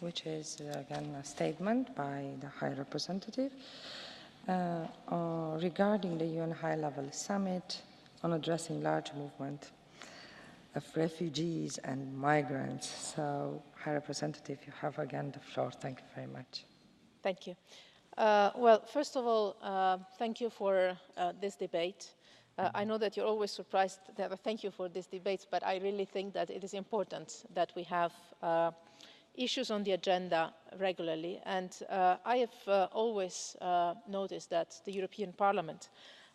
which is again a statement by the High Representative regarding the UN High-Level Summit on addressing large movement of refugees and migrants. So, High Representative, you have again the floor. Thank you very much. Thank you. Well, first of all, thank you for this debate. I know that you're always surprised that I thank you for this debate, but I really think that it is important that we have issues on the agenda regularly. And I have always noticed that the European Parliament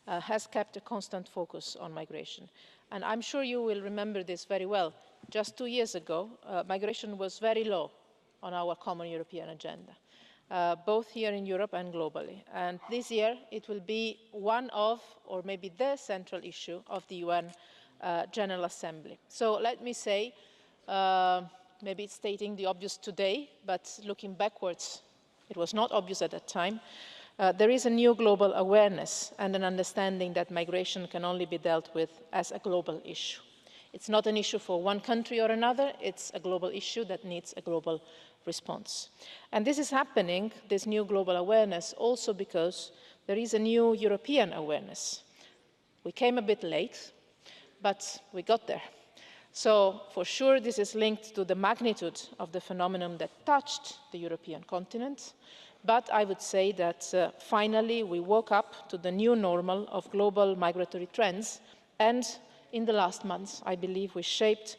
has kept a constant focus on migration. And I'm sure you will remember this very well. Just 2 years ago, migration was very low on our common European agenda. Both here in Europe and globally. And this year, it will be one of, or maybe the central issue of the UN General Assembly. So let me say, maybe it's stating the obvious today, but looking backwards, it was not obvious at that time. There is a new global awareness and an understanding that migration can only be dealt with as a global issue. It's not an issue for one country or another, it's a global issue that needs a global response. And this is happening, this new global awareness, also because there is a new European awareness. We came a bit late, but we got there. So for sure this is linked to the magnitude of the phenomenon that touched the European continent, but I would say that finally we woke up to the new normal of global migratory trends, and in the last months I believe we shaped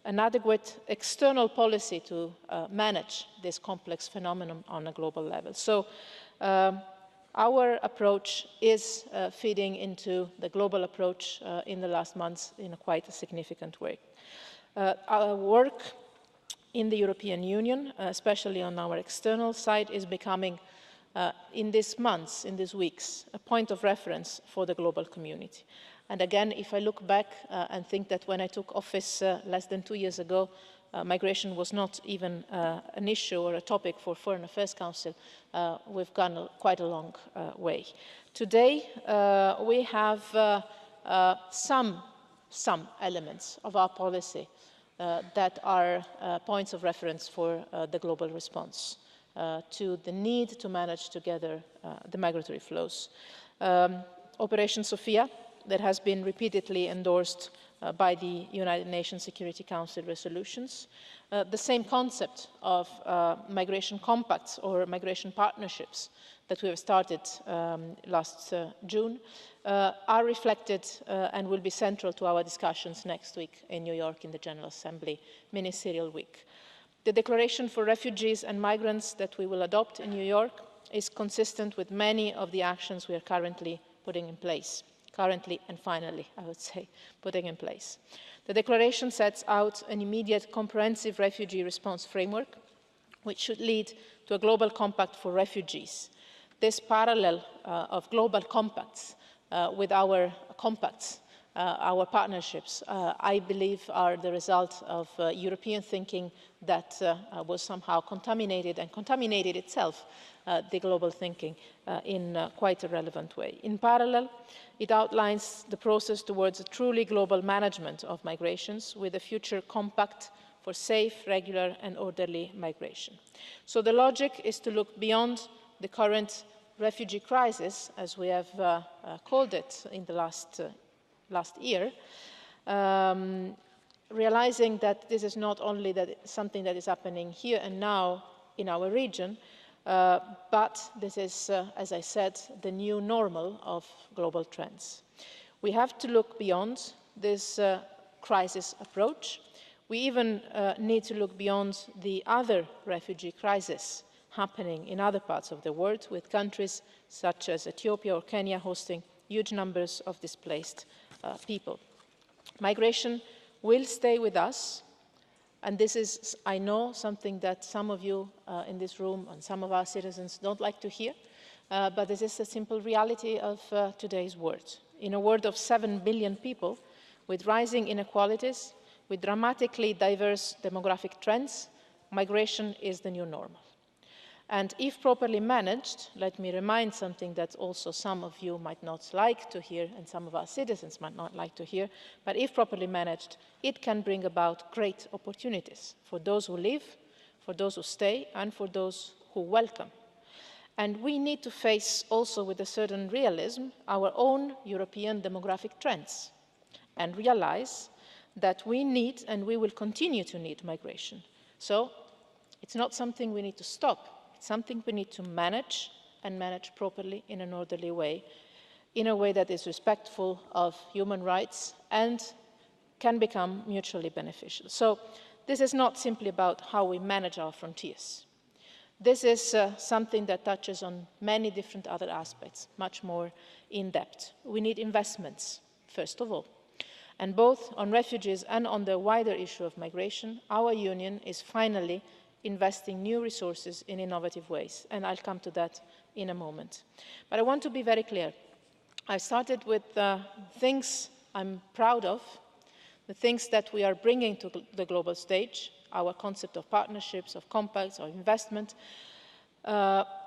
an adequate external policy to manage this complex phenomenon on a global level. So our approach is feeding into the global approach in the last months in quite a significant way. Our work in the European Union, especially on our external side, is becoming, in these months, in these weeks, a point of reference for the global community. And again, if I look back and think that when I took office less than 2 years ago, migration was not even an issue or a topic for Foreign Affairs Council, we've gone quite a long way. Today, we have some elements of our policy that are points of reference for the global response to the need to manage together the migratory flows. Operation Sophia, that has been repeatedly endorsed by the United Nations Security Council resolutions. The same concept of migration compacts or migration partnerships that we have started last June are reflected and will be central to our discussions next week in New York in the General Assembly Ministerial Week. The Declaration for Refugees and Migrants that we will adopt in New York is consistent with many of the actions we are currently putting in place. Currently and finally, I would say, putting in place. The declaration sets out an immediate comprehensive refugee response framework, which should lead to a global compact for refugees. This parallel of global compacts with our compacts, our partnerships, I believe are the result of European thinking that was somehow contaminated and contaminated itself the global thinking in quite a relevant way. In parallel, it outlines the process towards a truly global management of migrations with a future compact for safe, regular and orderly migration. So the logic is to look beyond the current refugee crisis, as we have called it in the last year, realizing that this is not only something that is happening here and now in our region, but this is, as I said, the new normal of global trends. We have to look beyond this crisis approach. We even need to look beyond the other refugee crises happening in other parts of the world, with countries such as Ethiopia or Kenya hosting huge numbers of displaced people. Migration will stay with us. And this is, I know, something that some of you in this room and some of our citizens don't like to hear, but this is a simple reality of today's world. In a world of 7 billion people, with rising inequalities, with dramatically diverse demographic trends, migration is the new normal. And if properly managed, let me remind something that also some of you might not like to hear and some of our citizens might not like to hear, but if properly managed, it can bring about great opportunities for those who live, for those who stay and for those who welcome. And we need to face also with a certain realism our own European demographic trends and realise that we need and we will continue to need migration. So it's not something we need to stop, it's something we need to manage and manage properly in an orderly way, in a way that is respectful of human rights and can become mutually beneficial. So this is not simply about how we manage our frontiers. This is something that touches on many different other aspects, much more in depth. We need investments, first of all. And both on refugees and on the wider issue of migration, our union is finally investing new resources in innovative ways. And I'll come to that in a moment. But I want to be very clear. I started with things I'm proud of, the things that we are bringing to the global stage, our concept of partnerships, of compacts, of investment.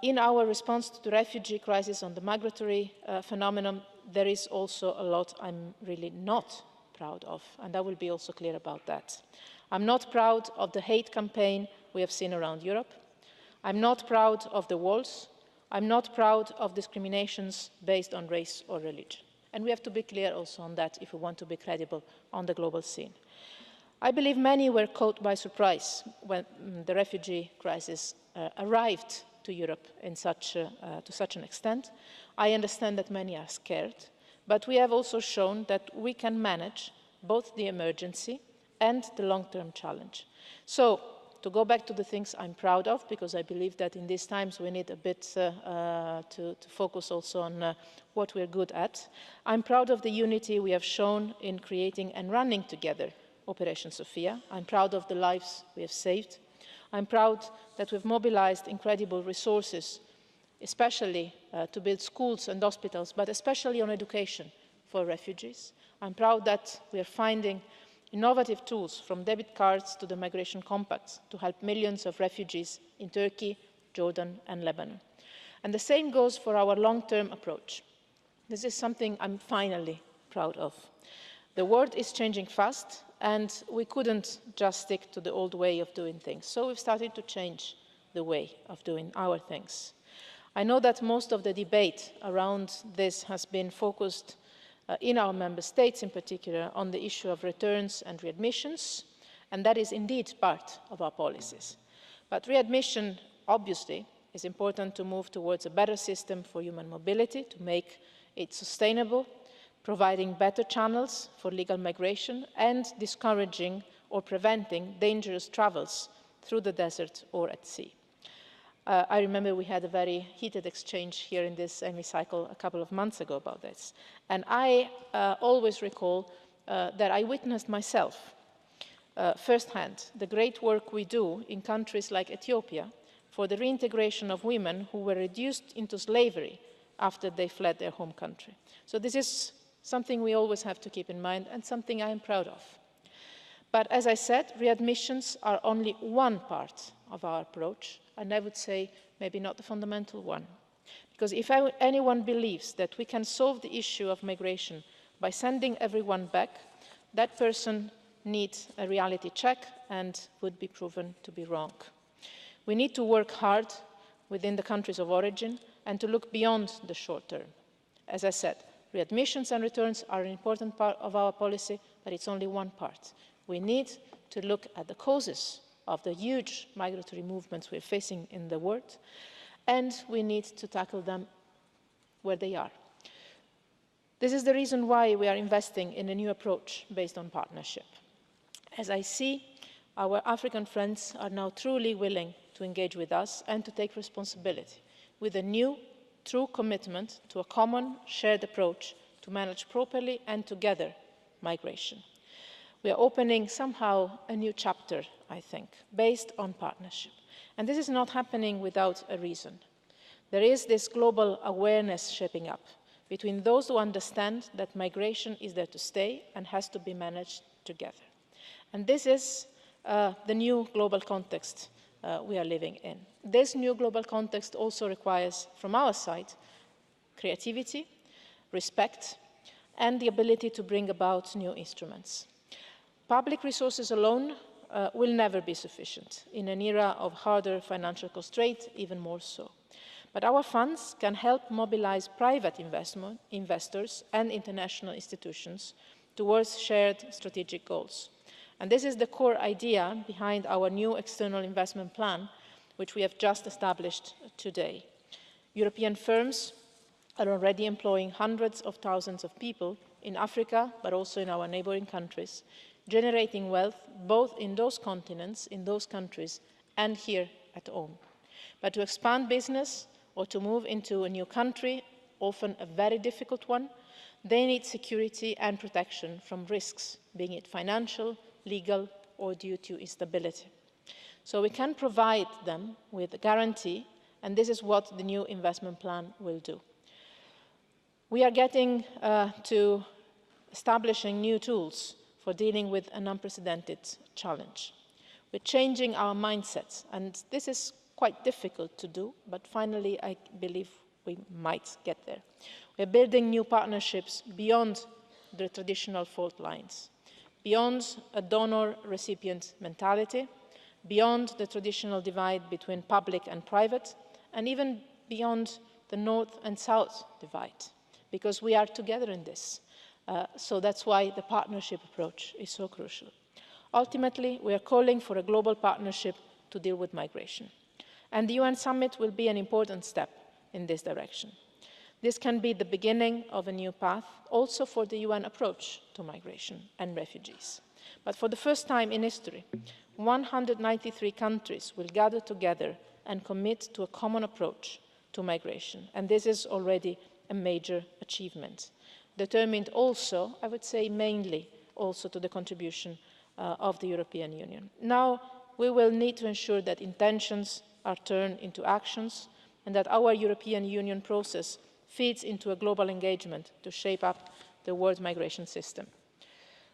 In our response to the refugee crisis, on the migratory phenomenon, there is also a lot I'm really not proud of, and I will be also clear about that. I'm not proud of the hate campaign we have seen around Europe. I'm not proud of the walls. I'm not proud of discriminations based on race or religion. And we have to be clear also on that if we want to be credible on the global scene. I believe many were caught by surprise when the refugee crisis arrived to Europe to such an extent. I understand that many are scared, but we have also shown that we can manage both the emergency and the long-term challenge. So, to go back to the things I'm proud of, because I believe that in these times we need a bit to focus also on what we're good at. I'm proud of the unity we have shown in creating and running together Operation Sophia. I'm proud of the lives we have saved. I'm proud that we've mobilised incredible resources, especially to build schools and hospitals, but especially on education for refugees. I'm proud that we are finding innovative tools, from debit cards to the migration compacts, to help millions of refugees in Turkey, Jordan and Lebanon. And the same goes for our long-term approach. This is something I'm finally proud of. The world is changing fast, and we couldn't just stick to the old way of doing things. So we've started to change the way of doing our things. I know that most of the debate around this has been focused in our member states in particular on the issue of returns and readmissions, and that is indeed part of our policies. But readmission, obviously, is important to move towards a better system for human mobility, to make it sustainable, providing better channels for legal migration and discouraging or preventing dangerous travels through the desert or at sea. I remember we had a very heated exchange here in this hemicycle a couple of months ago about this. And I always recall that I witnessed myself firsthand the great work we do in countries like Ethiopia for the reintegration of women who were reduced into slavery after they fled their home country. So this is something we always have to keep in mind and something I am proud of. But as I said, readmissions are only one part of our approach, and I would say maybe not the fundamental one. Because if anyone believes that we can solve the issue of migration by sending everyone back, that person needs a reality check and would be proven to be wrong. We need to work hard within the countries of origin and to look beyond the short term. As I said, readmissions and returns are an important part of our policy, but it's only one part. We need to look at the causes of the huge migratory movements we're facing in the world, and we need to tackle them where they are. This is the reason why we are investing in a new approach based on partnership. As I see, our African friends are now truly willing to engage with us and to take responsibility, with a new, true commitment to a common, shared approach to manage properly and together migration. We are opening somehow a new chapter, I think, based on partnership. And this is not happening without a reason. There is this global awareness shaping up between those who understand that migration is there to stay and has to be managed together. And this is the new global context we are living in. This new global context also requires, from our side, creativity, respect, and the ability to bring about new instruments. Public resources alone will never be sufficient in an era of harder financial constraint, even more so. But our funds can help mobilise private investors and international institutions towards shared strategic goals. And this is the core idea behind our new external investment plan, which we have just established today. European firms are already employing hundreds of thousands of people in Africa, but also in our neighbouring countries, generating wealth both in those continents, in those countries, and here at home. But to expand business or to move into a new country, often a very difficult one, they need security and protection from risks, being it financial, legal, or due to instability. So we can provide them with a guarantee, and this is what the new investment plan will do. We are getting to establishing new tools for dealing with an unprecedented challenge. We're changing our mindsets, and this is quite difficult to do, but finally I believe we might get there. We're building new partnerships beyond the traditional fault lines, beyond a donor-recipient mentality, beyond the traditional divide between public and private, and even beyond the north and south divide, because we are together in this. So that's why the partnership approach is so crucial. Ultimately, we are calling for a global partnership to deal with migration. And the UN summit will be an important step in this direction. This can be the beginning of a new path, also for the UN approach to migration and refugees. But for the first time in history, 193 countries will gather together and commit to a common approach to migration. And this is already a major achievement, determined also, I would say mainly, also to the contribution of the European Union. Now we will need to ensure that intentions are turned into actions and that our European Union process feeds into a global engagement to shape up the world migration system.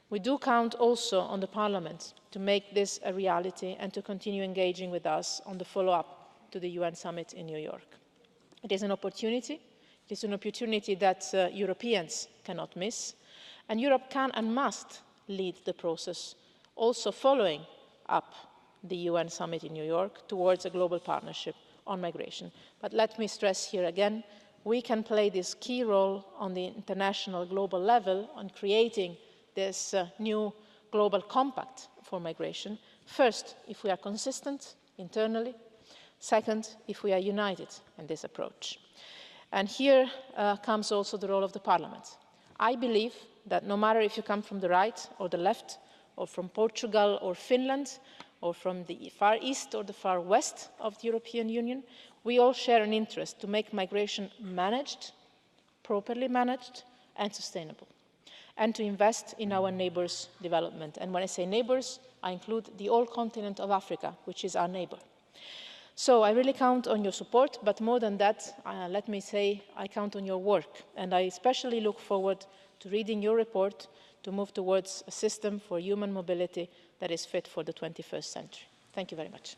We do count also on the Parliament to make this a reality and to continue engaging with us on the follow-up to the UN summit in New York. It is an opportunity. It is an opportunity that Europeans cannot miss, and Europe can and must lead the process, also following up the UN summit in New York towards a global partnership on migration. But let me stress here again, we can play this key role on the international global level on creating this new global compact for migration. First, if we are consistent internally. Second, if we are united in this approach. And here comes also the role of the Parliament. I believe that no matter if you come from the right or the left, or from Portugal or Finland, or from the far east or the far west of the European Union, we all share an interest to make migration managed, properly managed and sustainable, and to invest in our neighbours' development. And when I say neighbours, I include the whole continent of Africa, which is our neighbour. So I really count on your support, but more than that, let me say I count on your work, and I especially look forward to reading your report to move towards a system for human mobility that is fit for the 21st century. Thank you very much.